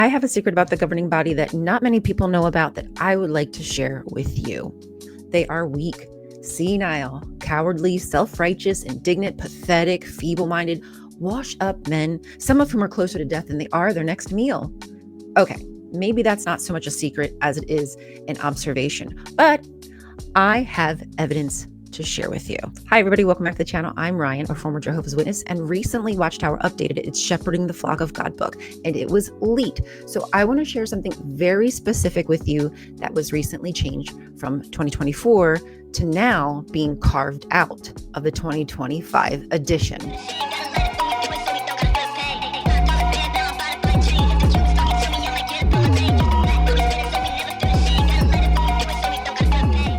I have a secret about the governing body that not many people know about that I would like to share with you. They are weak, senile, cowardly, self-righteous, indignant, pathetic, feeble-minded, washed-up men, some of whom are closer to death than they are their next meal. Okay, maybe that's not so much a secret as it is an observation, but I have evidence to share with you. Hi, everybody. Welcome back to the channel. I'm Ryan, a former Jehovah's Witness, and recently Watchtower updated its Shepherding the Flock of God book, and it was elite. So I want to share something very specific with you that was recently changed from 2024 to now being carved out of the 2025 edition.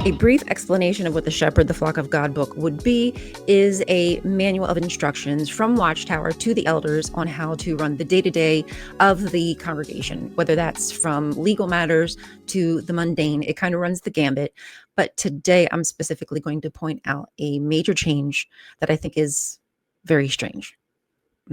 A brief explanation of what the Shepherd the Flock of God book would be is a manual of instructions from Watchtower to the elders on how to run the day-to-day of the congregation, whether that's from legal matters to the mundane. It kind of runs the gambit. But today I'm specifically going to point out a major change that I think is very strange.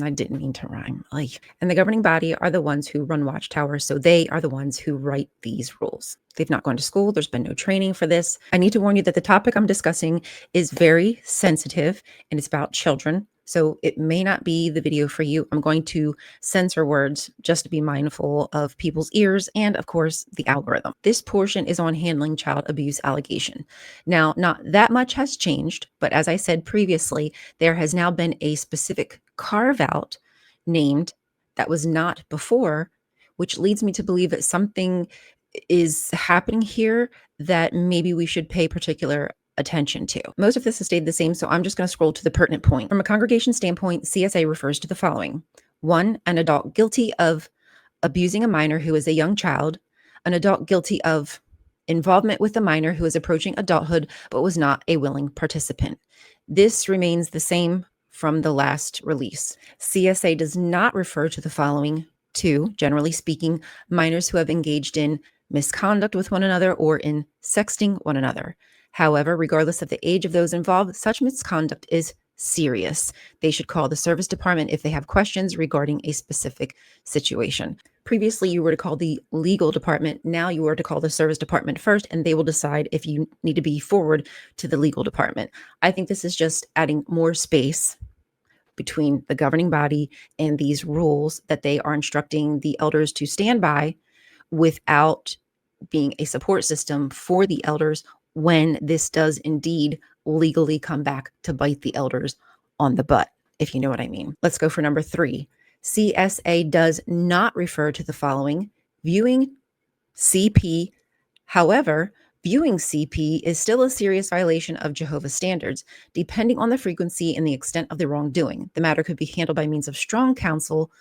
I didn't mean to rhyme. And the governing body are the ones who run Watchtower, so they are the ones who write these rules. They've not gone to school. There's been no training for this. I need to warn you that the topic I'm discussing is very sensitive and it's about children. So it may not be the video for you. I'm going to censor words just to be mindful of people's ears and, of course, the algorithm. This portion is on handling child abuse allegation. Now, not that much has changed, but as I said previously, there has now been a specific carve out named that was not before, which leads me to believe that something is happening here that maybe we should pay particular attention to. Most of this has stayed the same, so I'm just going to scroll to the pertinent point. From a congregation standpoint, CSA refers to the following. 1, an adult guilty of abusing a minor who is a young child, an adult guilty of involvement with a minor who is approaching adulthood but was not a willing participant. This remains the same from the last release. CSA does not refer to the following. 2, generally speaking, minors who have engaged in misconduct with one another or in sexting one another. However, regardless of the age of those involved, such misconduct is serious. They should call the service department if they have questions regarding a specific situation. Previously, you were to call the legal department. Now you are to call the service department first, and they will decide if you need to be forward to the legal department. I think this is just adding more space between the governing body and these rules that they are instructing the elders to stand by without being a support system for the elders when this does indeed legally come back to bite the elders on the butt, if you know what I mean. Let's go for number 3. CSA does not refer to the following. Viewing CP. However, viewing CP is still a serious violation of Jehovah's standards, depending on the frequency and the extent of the wrongdoing. The matter could be handled by means of strong counsel.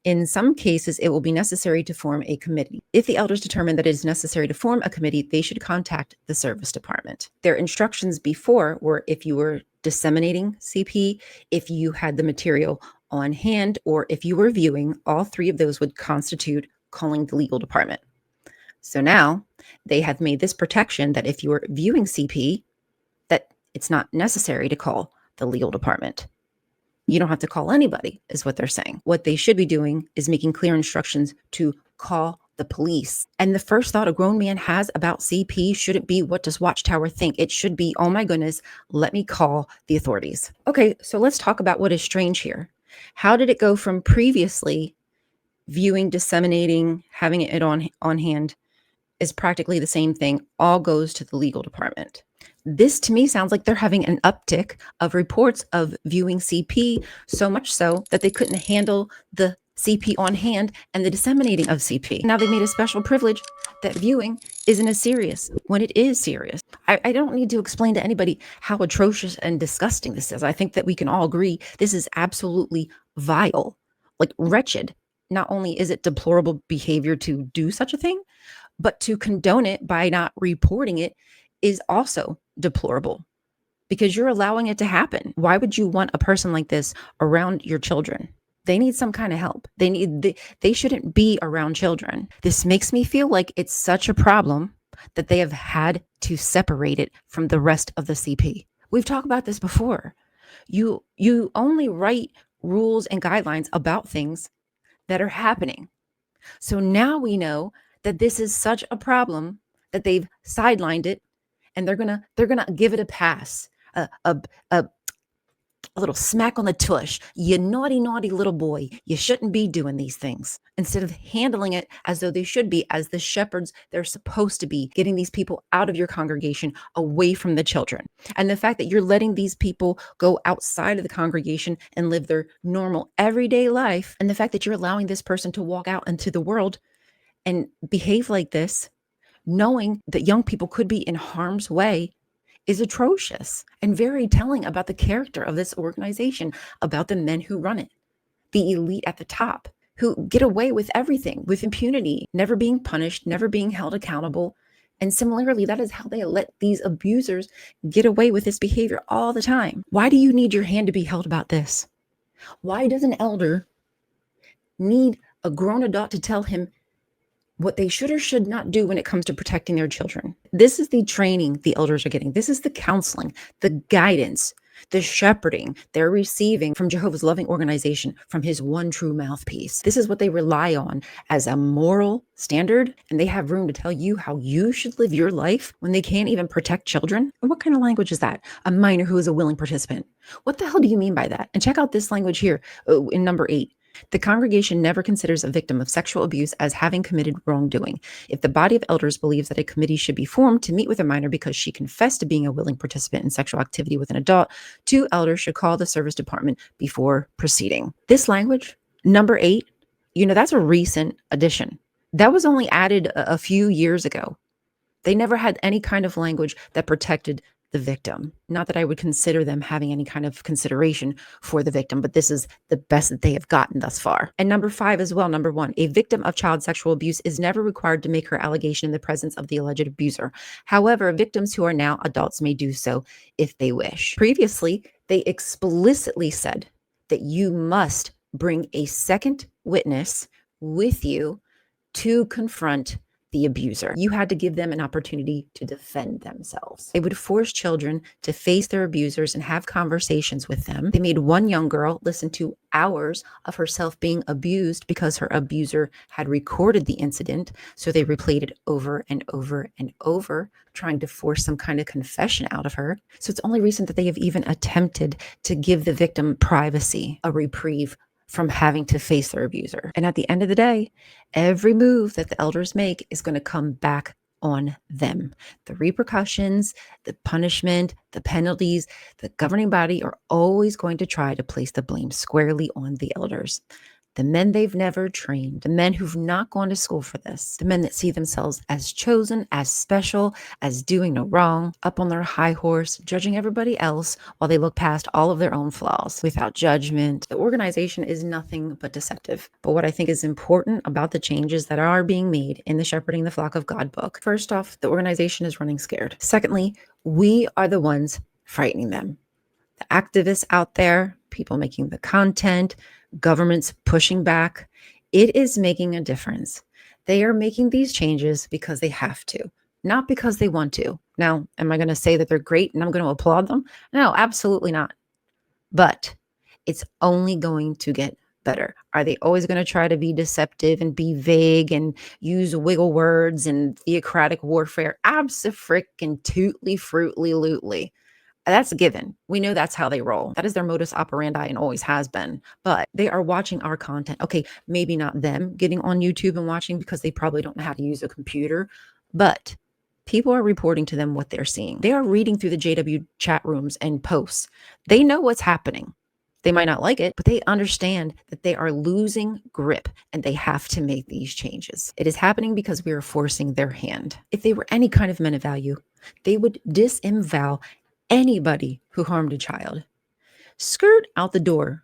In some cases, it will be necessary to form a committee. If the elders determine that it is necessary to form a committee, they should contact the service department. Their instructions before were if you were disseminating CP, if you had the material on hand, or if you were viewing, all 3 of those would constitute calling the legal department. So now they have made this protection that if you are viewing CP, that it's not necessary to call the legal department. You don't have to call anybody, is what they're saying. What they should be doing is making clear instructions to call the police. And the first thought a grown man has about CP shouldn't be, what does Watchtower think? It should be, oh my goodness, let me call the authorities. Okay, so let's talk about what is strange here. How did it go from previously viewing, disseminating, having it on hand is practically the same thing, all goes to the legal department? This to me sounds like they're having an uptick of reports of viewing CP, so much so that they couldn't handle the CP on hand and the disseminating of CP. Now they made a special privilege that viewing isn't as serious when it is serious. I don't need to explain to anybody how atrocious and disgusting this is. I think that we can all agree this is absolutely vile, like wretched. Not only is it deplorable behavior to do such a thing, but to condone it by not reporting it is also deplorable because you're allowing it to happen. Why would you want a person like this around your children? They need some kind of help. They shouldn't be around children. This makes me feel like it's such a problem that they have had to separate it from the rest of the CP. We've talked about this before. You only write rules and guidelines about things that are happening. So now we know that this is such a problem that they've sidelined it, and they're gonna give it a pass, a a little smack on the tush. You naughty, naughty little boy. You shouldn't be doing these things. Instead of handling it as though they should be, as the shepherds they're supposed to be, getting these people out of your congregation, away from the children. And the fact that you're letting these people go outside of the congregation and live their normal everyday life, and the fact that you're allowing this person to walk out into the world and behave like this, knowing that young people could be in harm's way, is atrocious and very telling about the character of this organization, about the men who run it, the elite at the top, who get away with everything with impunity, never being punished, never being held accountable. And similarly, that is how they let these abusers get away with this behavior all the time. Why do you need your hand to be held about this? Why does an elder need a grown adult to tell him what they should or should not do when it comes to protecting their children? This is the training the elders are getting. This is the counseling, the guidance, the shepherding they're receiving from Jehovah's loving organization, from his one true mouthpiece. This is what they rely on as a moral standard, and they have room to tell you how you should live your life when they can't even protect children. What kind of language is that? A minor who is a willing participant. What the hell do you mean by that? And check out this language here in number 8. The congregation never considers a victim of sexual abuse as having committed wrongdoing. If the body of elders believes that a committee should be formed to meet with a minor because she confessed to being a willing participant in sexual activity with an adult, 2 elders should call the service department before proceeding. This language, number 8, that's a recent addition. That was only added a few years ago. They never had any kind of language that protected the victim. Not that I would consider them having any kind of consideration for the victim, but this is the best that they have gotten thus far. And number 5 as well, number 1, a victim of child sexual abuse is never required to make her allegation in the presence of the alleged abuser. However, victims who are now adults may do so if they wish. Previously, they explicitly said that you must bring a second witness with you to confront the abuser. You had to give them an opportunity to defend themselves. They would force children to face their abusers and have conversations with them. They made one young girl listen to hours of herself being abused because her abuser had recorded the incident. So they replayed it over and over and over, trying to force some kind of confession out of her. So it's only recent that they have even attempted to give the victim privacy, a reprieve from having to face their abuser. And at the end of the day, every move that the elders make is going to come back on them. The repercussions, the punishment, the penalties, the governing body are always going to try to place the blame squarely on the elders. The men they've never trained, the men who've not gone to school for this, the men that see themselves as chosen, as special, as doing no wrong, up on their high horse, judging everybody else while they look past all of their own flaws without judgment. The organization is nothing but deceptive. But what I think is important about the changes that are being made in the Shepherding the Flock of God book, first off, the organization is running scared. Secondly, we are the ones frightening them. The activists out there, people making the content, governments pushing back, it is making a difference. They are making these changes because they have to, not because they want to. Now, am I going to say that they're great and I'm going to applaud them? No, absolutely not. But it's only going to get better. Are they always going to try to be deceptive and be vague and use wiggle words and theocratic warfare? Abso-frickin-tootly fruitly lootly. That's a given. We know that's how they roll. That is their modus operandi and always has been. But they are watching our content. Okay, maybe not them getting on YouTube and watching because they probably don't know how to use a computer, but people are reporting to them what they're seeing. They are reading through the JW chat rooms and posts. They know what's happening. They might not like it, but they understand that they are losing grip and they have to make these changes. It is happening because we are forcing their hand. If they were any kind of men of value, they would disavow anybody who harmed a child. Skirt out the door.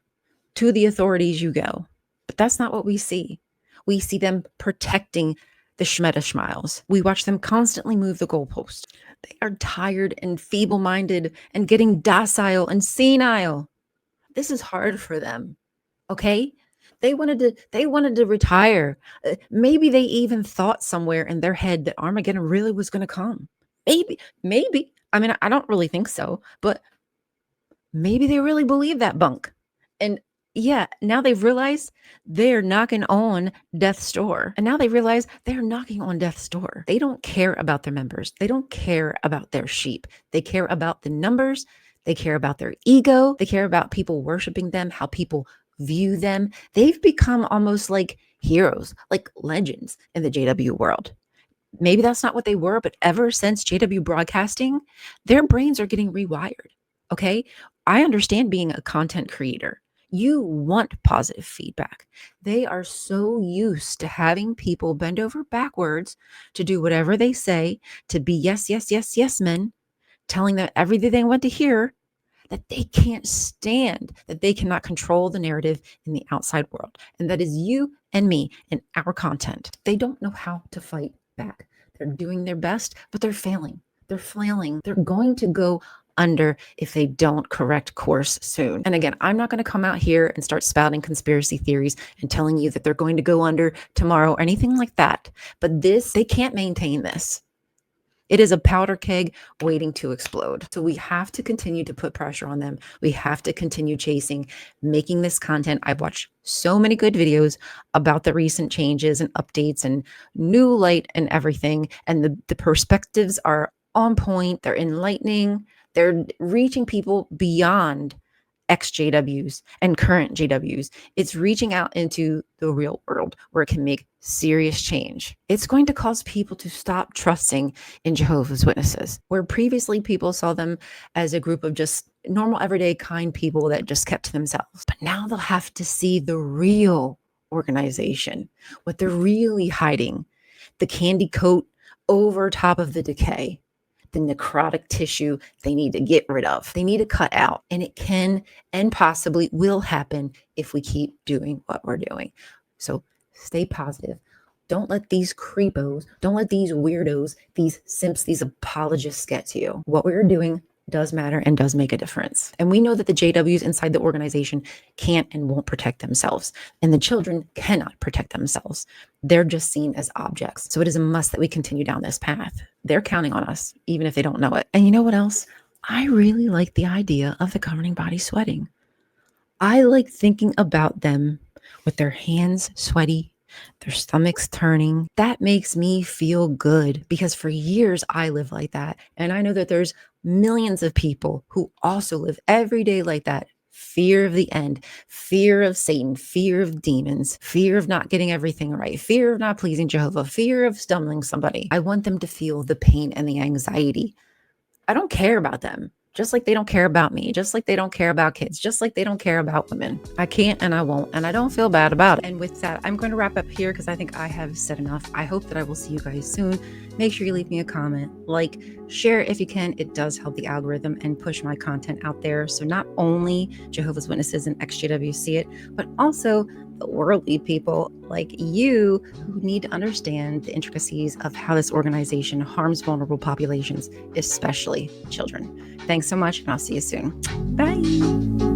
To the authorities you go. But that's not what we see. We see them protecting the schmiles. We watch them constantly move the goalpost. They are tired and feeble-minded and getting docile and senile. This is hard for them. Okay? They wanted to retire. Maybe they even thought somewhere in their head that Armageddon really was going to come. Maybe. I mean, I don't really think so, but maybe they really believe that bunk. And, Yeah, now they've realized they're knocking on death's door. And now they realize they're knocking on death's door. They don't care about their members. They don't care about their sheep. They care about the numbers. They care about their ego. They care about people worshiping them, how people view them. They've become almost like heroes, like legends in the JW world. Maybe that's not what they were, but ever since JW broadcasting, their brains are getting rewired. Okay. I understand being a content creator. You want positive feedback. They are so used to having people bend over backwards to do whatever they say, to be yes, yes, yes, yes men, telling them everything they want to hear, that they can't stand that they cannot control the narrative in the outside world. And that is you and me and our content. They don't know how to fight back. They're doing their best, but they're failing. They're flailing. They're going to go under if they don't correct course soon. And again, I'm not going to come out here and start spouting conspiracy theories and telling you that they're going to go under tomorrow or anything like that. But they can't maintain this. It is a powder keg waiting to explode. So we have to continue to put pressure on them. We have to continue chasing, making this content. I've watched so many good videos about the recent changes and updates and new light and everything. And the perspectives are on point. They're enlightening. They're reaching people beyond ex-JWs and current JWs. It's reaching out into the real world where it can make serious change. It's going to cause people to stop trusting in Jehovah's Witnesses, where previously people saw them as a group of just normal, everyday, kind people that just kept to themselves. But now they'll have to see the real organization, what they're really hiding, the candy coat over top of the decay, the necrotic tissue they need to get rid of. They need to cut out. And it can and possibly will happen if we keep doing what we're doing. So stay positive. Don't let these creepos, don't let these weirdos, these simps, these apologists get to you. What we're doing does matter and does make a difference. And we know that the JWs inside the organization can't and won't protect themselves. And the children cannot protect themselves. They're just seen as objects. So it is a must that we continue down this path. They're counting on us, even if they don't know it. And you know what else? I really like the idea of the governing body sweating. I like thinking about them with their hands sweaty, their stomachs turning. That makes me feel good because for years I lived like that. And I know that there's millions of people who also live every day like that. Fear of the end, fear of Satan, fear of demons, fear of not getting everything right, fear of not pleasing Jehovah, fear of stumbling somebody. I want them to feel the pain and the anxiety. I don't care about them. Just like they don't care about me, just like they don't care about kids, just like they don't care about women. I can't and I won't, and I don't feel bad about it. And with that, I'm going to wrap up here because I think I have said enough. I hope that I will see you guys soon. Make sure you leave me a comment, like, share if you can. It does help the algorithm and push my content out there. So not only Jehovah's Witnesses and ex-JW see it, but also the worldly people like you who need to understand the intricacies of how this organization harms vulnerable populations, especially children. Thanks so much, and I'll see you soon. Bye.